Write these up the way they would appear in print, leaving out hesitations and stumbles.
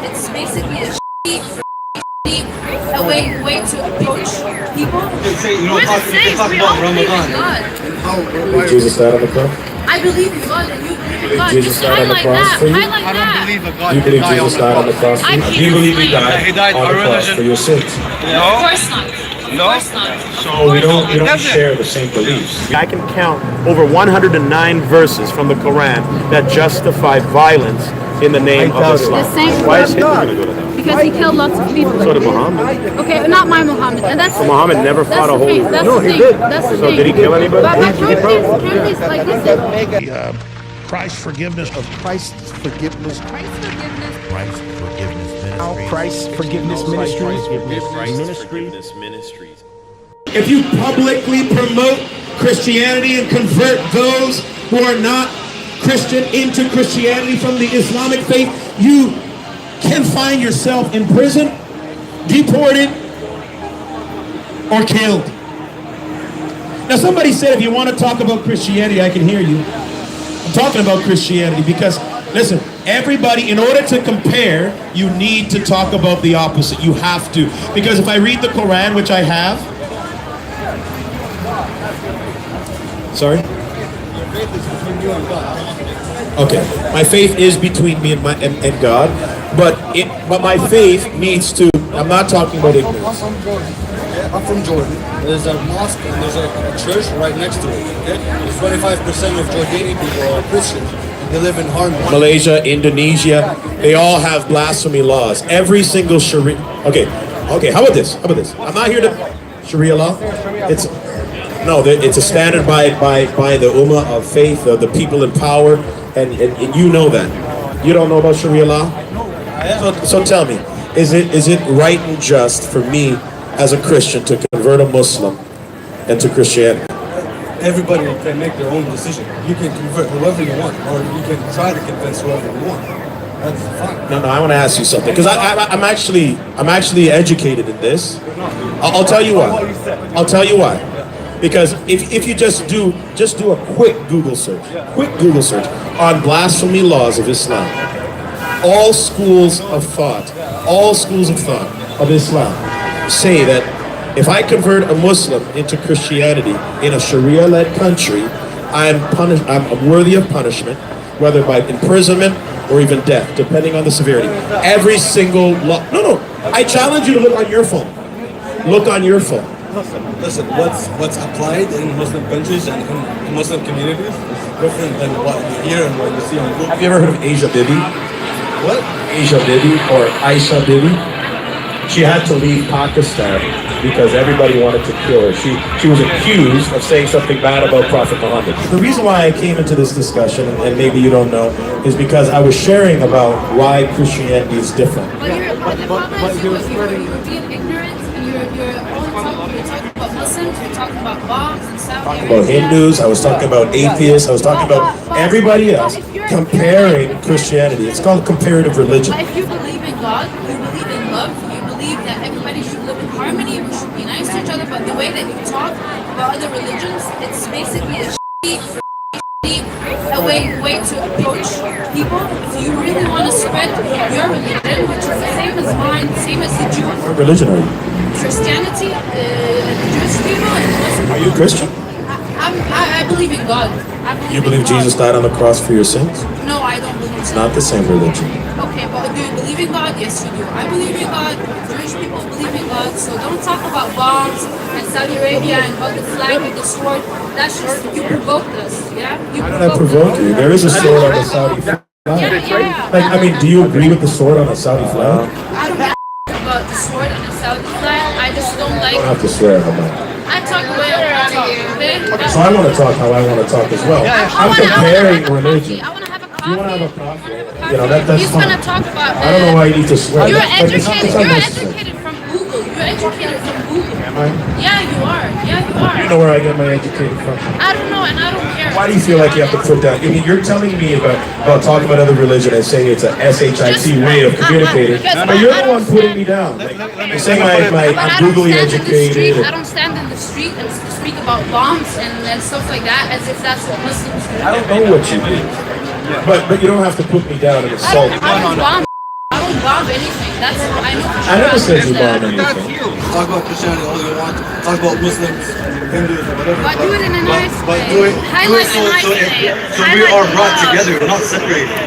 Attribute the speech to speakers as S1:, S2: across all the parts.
S1: It's basically a way to approach people. We're the same. We all believe in God.
S2: Believe Jesus died on the cross?
S1: I believe in God and you believe in God.
S2: Jesus
S1: Just
S2: died on the
S1: highlight
S2: cross
S1: that.
S2: for you?
S1: Highlight
S3: I don't
S1: that.
S3: believe a God.
S2: Do you believe Jesus died on the cross for you?
S1: I
S2: Do you believe he
S1: can't
S2: died on the cross for your sins?
S1: Of course not. Of course not.
S2: So we don't share the same beliefs.
S4: I can count over 109 verses from the Quran that justify violence in the name of Islam.
S1: The same
S4: Why is Hitler going to go to hell?
S1: because he killed lots of people.
S4: So did Muhammad.
S1: Okay, not my Muhammad. And that's
S4: So Muhammad never
S1: that's
S4: fought a
S1: the
S4: holy
S1: thing.
S4: war.
S1: That's
S4: No,
S1: the
S4: he
S1: thing.
S4: did.
S1: That's the
S4: So
S1: thing.
S4: did he kill anybody?
S1: But can please like listen.
S5: Christ's forgiveness of
S6: Christ's forgiveness.
S1: Christ's forgiveness.
S5: Christ's forgiveness ministry.
S6: Christ's forgiveness ministry.
S7: If you publicly promote Christianity and convert those who are not Christian into Christianity from the Islamic faith, you can find yourself in prison, deported, or killed. Now somebody said if you want to talk about Christianity, I can hear you. I'm talking about Christianity because, listen, everybody, in order to compare, you need to talk about the opposite. You have to. Because if I read the Quran, which I have, sorry? Okay, my faith is between me and God, but my faith needs to, I'm not talking about ignorance.
S8: I'm from Jordan. There's a mosque and there's a church right next to it. Okay? 25% of Jordanian people are Christians. They live in harmony.
S7: Malaysia, Indonesia, they all have blasphemy laws. Every single Sharia. Okay, how about this? I'm not here to Sharia law. It's a standard by the Ummah of faith, the people in power, and you know that. You don't know about Sharia law? So tell me, is it right and just for me as a Christian to convert a Muslim into Christianity?
S8: Everybody can make their own decision. You can convert whoever you want, or you can try to convince whoever you want. That's fine.
S7: No, I want to ask you something because I'm actually educated in this. I'll tell you why. Because if you just do a quick Google search on blasphemy laws of Islam, all schools of thought of Islam say that if I convert a Muslim into Christianity in a Sharia-led country, I'm worthy of punishment, whether by imprisonment or even death, depending on the severity. Every single law. No. I challenge you to look on your phone. Look on your phone.
S8: Listen, what's applied in Muslim countries and in Muslim communities is different than what you hear and what you see on Google.
S7: Have you ever heard of Asia Bibi?
S8: What?
S7: Asia Bibi or Aisha Bibi? She had to leave Pakistan because everybody wanted to kill her. She was accused of saying something bad about Prophet Muhammad. The reason why I came into this discussion, and maybe you don't know, is because I was sharing about why Christianity is different.
S1: But the problem is you're being ignorant and you're talking about Muslims, you're talking about bombs and Saudi Arabia.
S7: About Hindus, I was talking about atheists, I was talking about everybody else comparing Christianity. It's called comparative religion.
S1: But if you believe in God, you believe in love, you believe that everybody should live in harmony, we should be nice to each other, but the way that you talk about other religions, it's basically a way to approach people. If you really want to spread your religion, which is the same as mine, same as the Jew.
S7: What religion are you?
S1: Christianity, the Jewish people, and Muslims.
S7: Are you Christian?
S1: I believe in God.
S7: You believe
S1: in God.
S7: Jesus died on the cross for your sins?
S1: No, I don't believe
S7: It's
S1: so.
S7: not the same religion.
S1: Okay, but do you believe in God? Yes, you do. I believe in God. Jewish people believe in God. So don't talk about bombs and Saudi Arabia and about the flag with the sword. That's just, you provoked us, yeah?
S7: How did I provoke you? There is a sword on the Saudi flag.
S1: Yeah.
S7: Like, I mean, do you agree with the sword on the Saudi flag?
S1: I don't give about the sword and the Saudi flag. I just don't like.
S7: I don't have to swear how much.
S1: I talk the way I want to talk, okay?
S7: So I want to talk how I want to talk as well. I'm comparing religion.
S1: I want to have a coffee.
S7: You want to have a coffee? You know,
S1: He's
S7: that's
S1: going to
S7: fine.
S1: talk about.
S7: I don't know why you need to swear.
S1: You're
S7: But it's
S1: educated. You're
S7: unnecessary.
S1: educated from Google. You're educated from Google.
S7: Am I?
S1: Yeah, you are. Yeah, you are.
S7: You know where I get my educated from.
S1: I don't know, and I don't care.
S7: Why do you feel like you have to put that? I mean, you're telling me about talking about other religion and saying it's a SHIT way of communicating, but you're the one putting me down. Like, you're saying I'm googly educated.
S1: I don't stand in the street and speak about bombs and stuff like that as if that's what Muslims do.
S7: I don't know what you do, but you don't have to put me down and insult me.
S1: I don't bomb. I don't didn't bomb anything. That's I know. For sure.
S2: I never said you
S1: that.
S2: bombed anything.
S8: Talk about Christianity all you want. Talk about Muslims, Hindus, or whatever.
S1: But do it in a nice
S8: But
S1: way.
S8: do it
S1: Highlight
S8: so,
S1: a nice
S8: so,
S1: way.
S8: so we
S1: Highlight
S8: are
S1: the
S8: brought
S1: love.
S8: together, we're not separated.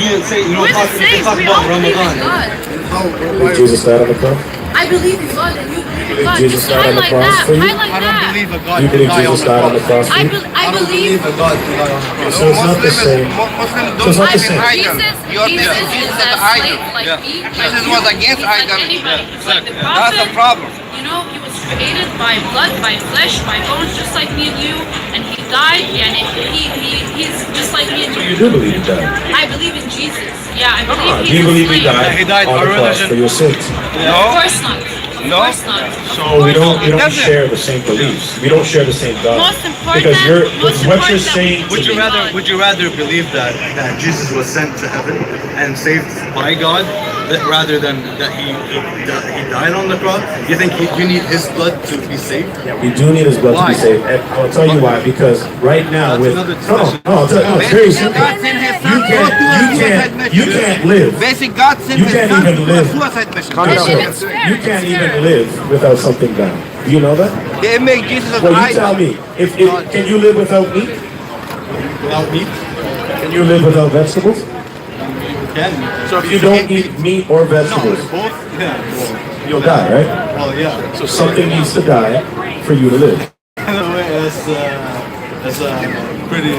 S8: You didn't say, you know,
S1: We're the same.
S8: talk
S1: We
S8: about
S1: all believe
S8: Ramadan.
S1: in God.
S2: Did Jesus died on the cross?
S1: I believe in God and you believe in
S2: Believe
S1: God.
S2: Jesus
S1: Just
S2: died on the
S1: highlight
S2: cross
S1: that.
S2: for you?
S1: Highlight
S8: I don't
S1: that.
S8: believe a God
S2: You
S8: can
S2: believe
S8: die on
S2: Jesus
S8: the
S2: died on the
S8: cross.
S2: cross for you?
S1: I
S8: I don't
S1: believe
S8: believe a God can die on the cross.
S2: So it's not the same.
S3: Muslims
S2: So it's not the same.
S1: Jesus, Jesus is a slave like me.
S3: Jesus was against
S1: He's like
S3: idolatry.
S1: anybody. He's like the
S3: That's the
S1: prophet.
S3: problem.
S1: You know, he was created by blood, by flesh, by bones, just like me and you. And he died, and he's just like me and
S2: You
S1: you.
S2: do believe he died.
S1: I believe in Jesus. Yeah, I believe
S2: Do
S1: he's
S2: you believe
S1: a
S2: he
S1: slave.
S8: He died
S2: died on
S8: our
S2: the cross
S8: religion.
S2: for your sins?
S1: Of
S3: No.
S1: course not. Of
S3: No.
S1: course not.
S2: So we don't
S3: doesn't.
S2: share the same beliefs. We don't share the same God.
S1: Most important,
S2: Because
S1: most
S2: what you're
S1: important that
S2: saying
S1: we
S2: to me.
S8: Would you rather believe that Jesus was sent to heaven and saved by God rather than that he died on the cross? You think you need his blood to be saved?
S2: We do need his blood to
S8: Why?
S2: be saved. And I'll tell you why. Because right now
S8: That's
S2: with
S8: another
S2: no,
S8: discussion.
S2: I'll tell you, no, it's very simple.
S3: God sent his son.
S2: You can't live.
S3: Basic God sent
S2: You
S3: his
S2: can't
S3: son
S2: even
S3: to do a
S2: live.
S3: suicide mission.
S2: Yes,
S1: And
S2: sir.
S1: it's fair,
S2: You
S1: it's
S2: can't
S1: fair.
S2: even live without something down. Do you know that?
S3: They make Jesus an
S2: Well, you
S3: idol.
S2: tell me. If can you live without meat?
S8: Without meat?
S2: Can you live without vegetables?
S8: Can.
S2: So if you don't eat meat or vegetables,
S8: Both? Yeah.
S2: you'll die, right?
S8: Well, yeah.
S2: So something needs to die for you to live.
S8: In a way, that's a pretty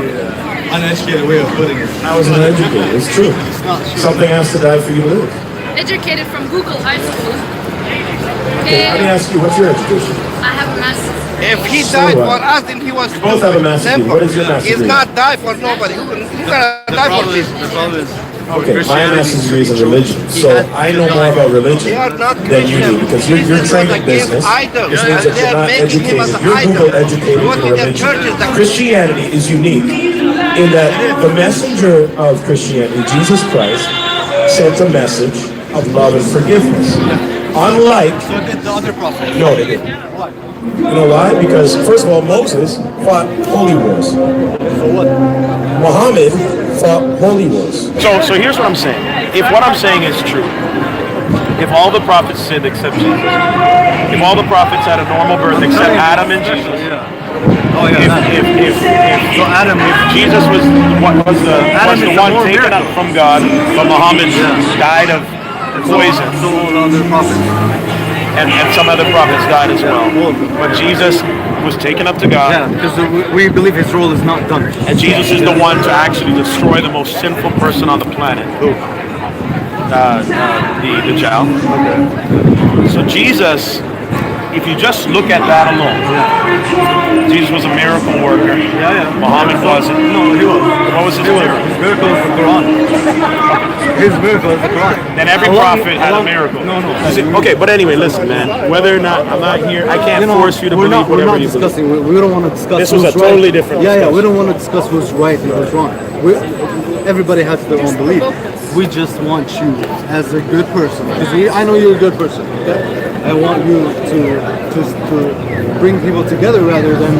S8: uneducated way of putting it.
S2: I was an educator. It's true.
S8: It's not true.
S2: Something has to die for you to live.
S1: Educated from Google High School.
S2: Okay, let me ask you, what's your education?
S1: I have a master's.
S3: If he
S2: So
S3: died
S2: what?
S3: for us, then he was
S2: both have a master's degree.
S3: simple.
S2: What is your master's
S3: He's
S2: degree?
S3: not die for nobody. Who's gonna die for people?
S8: The problem is
S2: Okay, my master's degree is in religion, so I know more about religion
S3: They are not
S2: than you do
S3: Christian.
S2: because you're
S3: Jesus
S2: trained
S3: was
S2: in
S3: against
S2: business,
S3: idols,
S2: which
S3: and
S2: means that
S3: they
S2: you're
S3: are
S2: not
S3: making him as
S2: educated.
S3: an
S2: You're
S3: idol.
S2: Google educated
S3: Go
S2: in
S3: to the churches
S2: religion.
S3: that-
S2: Christianity is unique in that the messenger of Christianity, Jesus Christ, sent a message of love and forgiveness. Unlike,
S8: so did the other prophet.
S2: no, they didn't. You know why? Because first of all, Moses fought holy wars.
S8: So what?
S2: Muhammad fought holy wars.
S4: So here's what I'm saying. If what I'm saying is true, if all the prophets sinned except Jesus, if all the prophets had a normal birth except Adam and Jesus,
S8: Oh yeah.
S4: so Adam, if Jesus was the one taken up from God, but Muhammad died of poison,
S8: So all the other prophets.
S4: and some other prophets died as well. But Jesus was taken up to God.
S8: Yeah, because we believe his role is not done.
S4: And Jesus is the one to actually destroy the most sinful person on the planet. The child. So Jesus, if you just look at that alone, Jesus was a miracle worker.
S8: Yeah.
S4: Muhammad wasn't.
S8: No, he was.
S4: What was his miracle?
S8: His miracle is the Quran. His miracle is the Quran.
S4: Then every prophet had a miracle.
S8: No.
S4: Okay, but anyway, listen, man. Whether or not I'm not here, I can't force you to
S9: we're
S4: believe
S9: not, we're
S4: whatever
S9: not
S4: you believe.
S9: discussing. We don't want to discuss.
S4: This was
S9: who's
S4: a totally
S9: right.
S4: different
S9: Yeah,
S4: discussion.
S9: we don't want to discuss who's right and who's wrong. Everybody has their own belief. We just want you as a good person, because I know you're a good person. Okay? I want you to bring people together rather than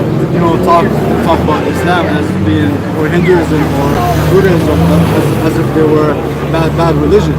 S9: talk about Islam as being, or Hinduism or Buddhism as if they were bad religions.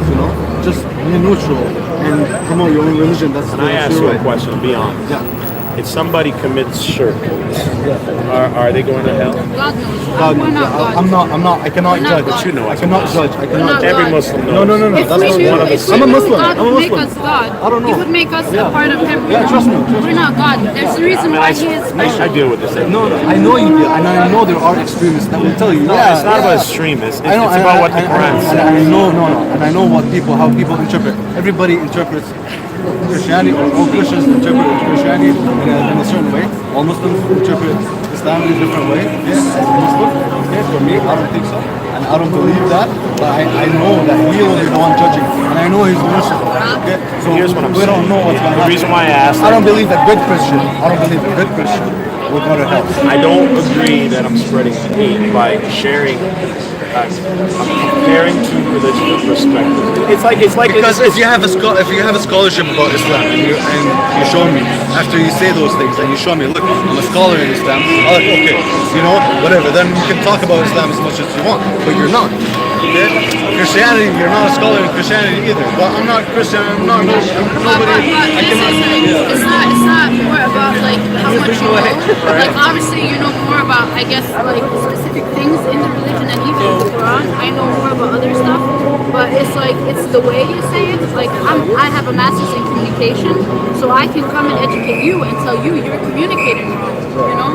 S9: Just be neutral and promote your own religion. That's
S4: And I ask
S9: your
S4: you a
S9: right.
S4: question, to be honest.
S9: Yeah.
S4: If somebody commits shirk, are they going to hell?
S1: God knows.
S9: God,
S1: We're not God.
S9: I'm not. I cannot
S1: We're not
S9: judge.
S1: God.
S4: But you know
S9: I
S4: as a
S9: cannot
S4: Muslim.
S9: judge. I
S1: We're
S9: cannot.
S1: not
S4: Every
S1: God.
S4: Muslim knows.
S9: No.
S1: If
S9: That's
S1: we
S9: not
S1: knew,
S9: what
S1: if we
S9: I'm a
S1: knew
S9: Muslim.
S1: God
S9: I'm a
S1: would make
S9: Muslim.
S1: us God,
S9: I don't know.
S1: He would make us
S9: Yeah.
S1: a part of Him.
S9: Yeah, trust me.
S1: We're not God. There's a reason why He is
S4: I
S1: special.
S4: deal with this.
S9: No, I know you do, and I know there are extremists that will tell you.
S4: No,
S9: yeah,
S4: it's not
S9: yeah.
S4: about extremists. It's,
S9: I know,
S4: it's about what the Quran
S9: and
S4: says.
S9: I know, and I know how people interpret. Everybody interprets Christianity, or all Christians interpret Christianity in a certain way. All Muslims interpret Islam in a different way. Okay, as a Muslim, okay, for me, I don't think so, and I don't believe that. But I know that He will be the one judging, and I know He's merciful. Okay, so
S4: Here's what I'm
S9: we don't
S4: saying.
S9: know what's going to
S4: The
S9: happen.
S4: reason why I asked
S9: I don't believe a good Christian. I don't believe a good Christian will go to hell.
S4: I don't agree that I'm spreading hate by sharing. I'm comparing two religious perspectives. It's like
S8: Because if you have a scholarship about Islam and you show me after you say those things and you show me, look, I'm a scholar in Islam. I'm like, okay, whatever. Then you can talk about Islam as much as you want, but you're not.
S9: Okay? Christianity, you're not a scholar in Christianity either. But I'm not Christian. I'm not
S1: But
S9: nobody.
S1: it's not more about like how much you know. Like obviously you know more about I guess like specific things in the religion and even in the Quran. I know more about other stuff, but it's like it's the way you say it. Like I have a master's in communication, so I can come and educate you and tell you you're communicating wrong. You know,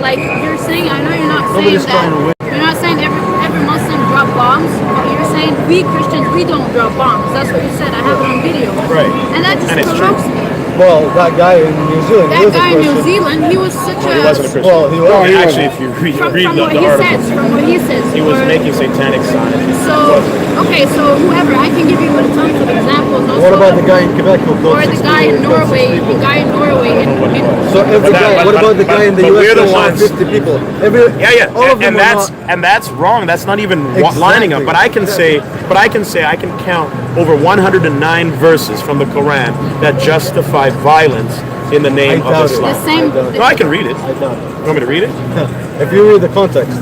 S1: like you're saying. I know you're not saying that. You're not saying every Muslim drop bombs, but you're saying we Christians we don't drop bombs. That's what you said. I have it on video.
S7: Right.
S1: And that just
S7: And it's
S1: provokes me.
S9: Well, that guy in New Zealand.
S1: That guy in New Zealand, he was such a.
S7: He wasn't a Christian.
S9: Well, he was.
S7: Actually, if you read
S1: From
S7: the
S1: what he
S7: article,
S1: says, from what he says,
S7: he was making satanic signs.
S1: So, okay, so whoever, I can give you tons of examples. Also,
S9: What about the guy in Quebec who killed
S1: or the
S9: 60
S1: guy in
S9: people?
S1: Norway, the guy in Norway.
S9: So every guy. What about the guy in the
S7: but we're
S9: US
S7: the
S9: that shot
S7: ones-
S9: 50 people?
S7: Yeah,
S9: All of them
S7: and that's wrong. That's not even lining up. But I can say I can count over 109 verses from the Quran that justify violence in the name
S9: I doubt
S7: of
S9: it.
S7: Islam.
S1: The same.
S7: No, I can read it.
S9: I doubt
S7: You want me to read it?
S9: it. If you read the context,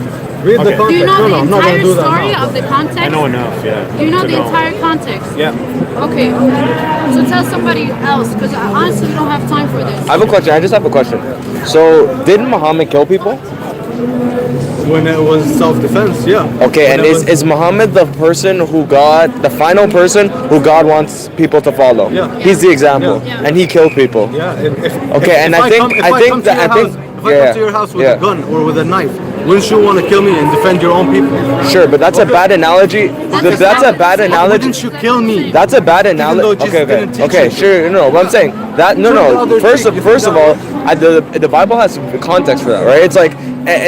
S9: read the
S7: Okay.
S9: context.
S1: Do you know
S9: no,
S1: the
S9: I'm not
S1: entire
S9: gonna do that
S1: story
S9: now.
S1: of the context?
S7: I know enough. Yeah.
S1: Do you know
S7: to
S1: the entire context?
S7: Yeah.
S1: Okay. So tell somebody else, because honestly, we don't have time for this.
S10: I have a question. I just have a question. So, didn't Muhammad kill people?
S9: When it was self-defense, yeah.
S10: Okay,
S9: When
S10: and
S9: it was-
S10: is Muhammad the person who the final person who God wants people to follow?
S9: Yeah.
S10: He's the example,
S1: Yeah.
S10: and he killed people.
S9: Yeah.
S10: Okay, and I think-
S9: come, if
S10: I think
S9: come to
S10: that-
S9: your
S10: I think-
S9: house, if I
S10: yeah,
S9: come to your house with
S10: yeah.
S9: a gun or with a knife, wouldn't you want to kill me and defend your own people?
S10: Sure, but that's a bad analogy. That's a bad
S9: Why
S10: analogy.
S9: wouldn't you kill me?
S10: That's a bad
S9: though
S10: analogy.
S9: Jesus
S10: Okay,
S9: didn't teach
S10: okay,
S9: you.
S10: sure. No, what I'm saying that
S9: Sure, the
S10: no.
S9: other
S10: First
S9: thing,
S10: of
S9: you
S10: all,
S9: think
S10: the Bible has context for that, right? It's like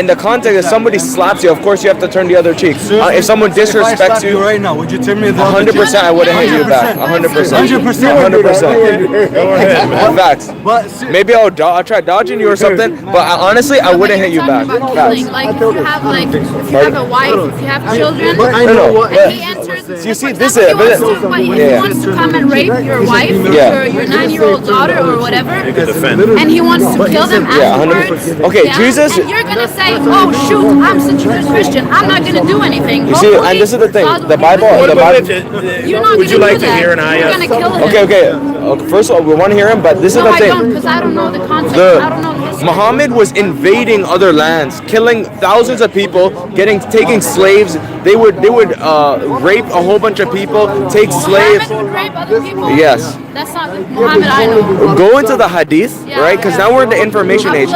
S10: in the context, if somebody slaps you, of course you have to turn the other cheek. If someone
S9: If I
S10: disrespects
S9: slap you right now, would you turn me the other
S10: 100%, I wouldn't hit you back. 100%. 100%.
S7: Go ahead.
S10: Facts.
S9: But
S10: Maybe I'll try dodging you or something, but honestly, I wouldn't hit you back.
S1: About
S10: Facts.
S1: killing. Like if you have a wife, if you have children,
S9: But I know what.
S1: and he enters.
S10: You see,
S1: for
S10: this
S1: example,
S10: is-
S1: he wants to, but if
S10: yeah.
S1: he wants to come and rape your wife,
S10: Yeah.
S1: your 9-year-old daughter or whatever,
S7: Defend.
S1: and he wants to kill them
S10: Yeah,
S1: afterwards.
S10: 100%. Okay, Jesus-
S1: And you're gonna say, "Oh shoot, I'm such a good Christian. I'm not gonna do anything."
S10: You see, and this is the thing. The Bible.
S1: You're not
S7: Would you
S1: gonna
S7: like
S1: do
S7: to
S1: that.
S7: hear an
S1: You're
S7: ayah?
S1: gonna kill him.
S10: Okay. First of all, we want to hear him, but this is
S1: No,
S10: the
S1: I
S10: thing.
S1: don't, because I don't know the context. I don't know the history.
S10: Muhammad was invading other lands, killing thousands of people, taking slaves. They would rape a whole bunch of people, take slaves.
S1: Muhammad would rape other people?
S10: Yes.
S1: That's not the Muhammad I know.
S10: Go into the hadith,
S1: Yeah.
S10: right? Because now we're in the information age.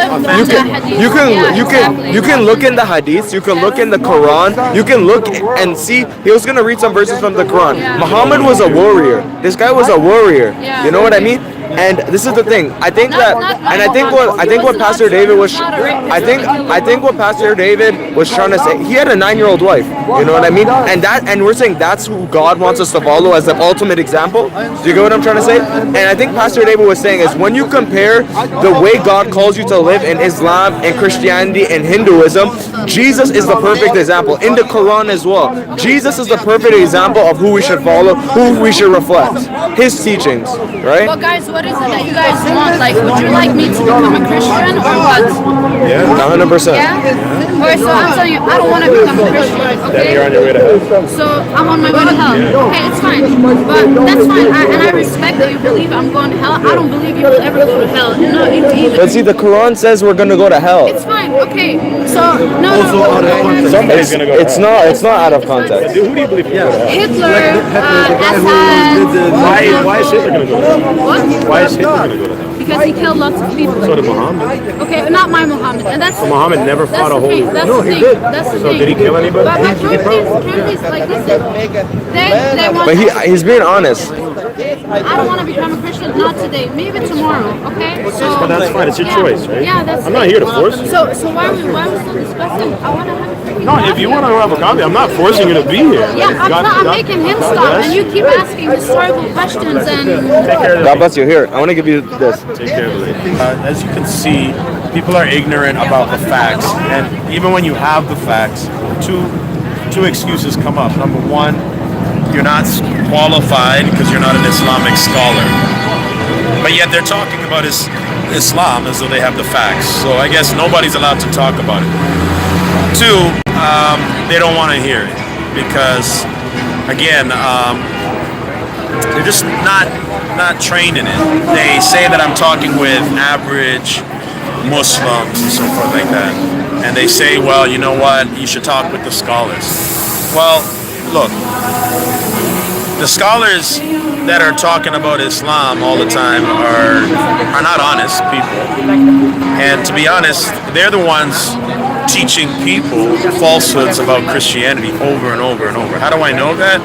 S10: You can look in the hadiths. You can look in the Quran. You can look and see. He was gonna read some verses from the Quran.
S1: Yeah.
S10: Muhammad was a warrior. This guy was a warrior.
S1: Yeah.
S10: You know what I mean? And this is the thing. I think
S1: Not-
S10: that,
S1: not
S10: and I think what Pastor David was, I think what Pastor David was trying to say. He had a 9-year-old wife. You know what I mean? And we're saying that's who God wants us to follow as the ultimate example. Do you get what I'm trying to say? And I think Pastor David was saying is when you compare the way God calls you to live in Islam and Christianity and Hinduism, Jesus is the perfect example. In the Quran as well, Jesus is the perfect example of who we should follow, who we should reflect. His teachings, right?
S1: Well, guys, what is it that you guys want? Like, would you like me to become a Christian or what?
S7: Yeah.
S10: 100%.
S1: Yeah? Okay, so I'm telling you, I don't want to become a Christian,
S7: Then you're on your
S1: okay?
S7: way to hell.
S1: So I'm on my way to hell. Okay, it's fine. But that's fine. And I respect that you believe I'm going to hell. I don't believe you will ever go to hell. And no, you either.
S10: But see, the Quran says we're gonna go to hell.
S1: It's fine. Okay. So, no.
S7: Somebody's gonna go to hell.
S10: It's not out of context.
S7: Who do you believe?
S1: Hitler, Assad.
S7: Why is Hitler gonna go to hell?
S1: What?
S7: Why is Hitler gonna go to hell?
S1: Because he killed lots of people.
S7: So did Muhammad.
S1: Okay, not my Muhammad. And that's
S7: Muhammad never
S1: that's
S7: fought
S1: the
S7: a
S1: thing.
S7: holy.
S1: That's
S7: No,
S1: the
S7: he
S1: thing.
S7: did.
S1: That's the
S7: So
S1: thing.
S7: did he kill anybody?
S1: But Currently's like listen. They want.
S10: But he's being honest.
S1: I don't want to become a Christian. Not today. Maybe tomorrow. Okay. So.
S7: But that's fine. It's your
S1: yeah,
S7: choice, right?
S1: Yeah, that's.
S7: I'm not here to force you.
S1: So why are we still discussing? I want to have a freaking.
S7: No, if you want to have a coffee, I'm not forcing you to be here.
S1: Yeah, I'm making him stop, and you keep asking historical questions and.
S7: Take care of
S10: God bless you. Here, I want to give you this.
S7: Take care of it. As you can see, people are ignorant about the facts, and even when you have the facts, two excuses come up. Number one, you're not qualified because you're not an Islamic scholar, but yet they're talking about Islam as though they have the facts. So I guess nobody's allowed to talk about it. Two, they don't want to hear it.
S4: because, again, they're just not trained in it. They say that I'm talking with average Muslims and so forth like that, and they say, well, you know what, you should talk with the scholars. Well, look, the scholars that are talking about Islam all the time are not honest people, and to be honest, they're the ones teaching people falsehoods about Christianity over and over and over. How do I know that?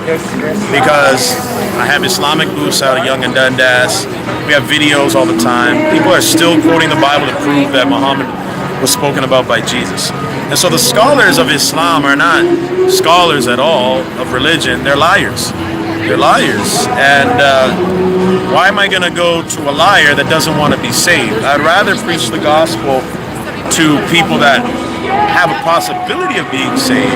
S4: Because I have Islamic booths out at Young and Dundas. We have videos all the time. People are still quoting the Bible to prove that Muhammad was spoken about by Jesus. And so the scholars of Islam are not scholars at all of religion. They're liars. They're liars. And why am I going to go to a liar that doesn't want to be saved? I'd rather preach the gospel to people that have a possibility of being saved.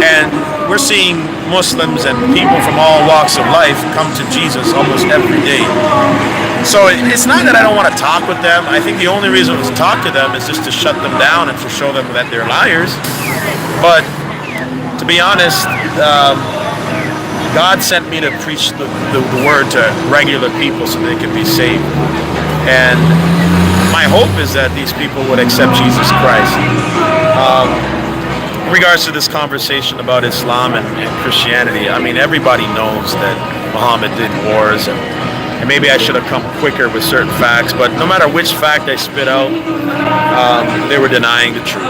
S4: And we're seeing Muslims and people from all walks of life come to Jesus almost every day. So it's not that I don't want to talk with them. I think the only reason to talk to them is just to shut them down and to show them that they're liars. But to be honest, God sent me to preach the word to regular people so they can be saved. And my hope is that these people would accept Jesus Christ. In regards to this conversation about Islam and Christianity, I mean, everybody knows that Muhammad did wars, and maybe I should have come quicker with certain facts, but no matter which fact I spit out, they were denying the truth.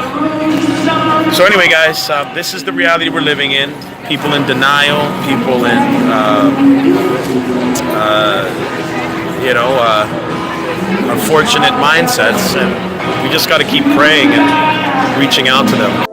S4: So anyway, guys, this is the reality we're living in. People in denial, people in, unfortunate mindsets, and we just got to keep praying and reaching out to them.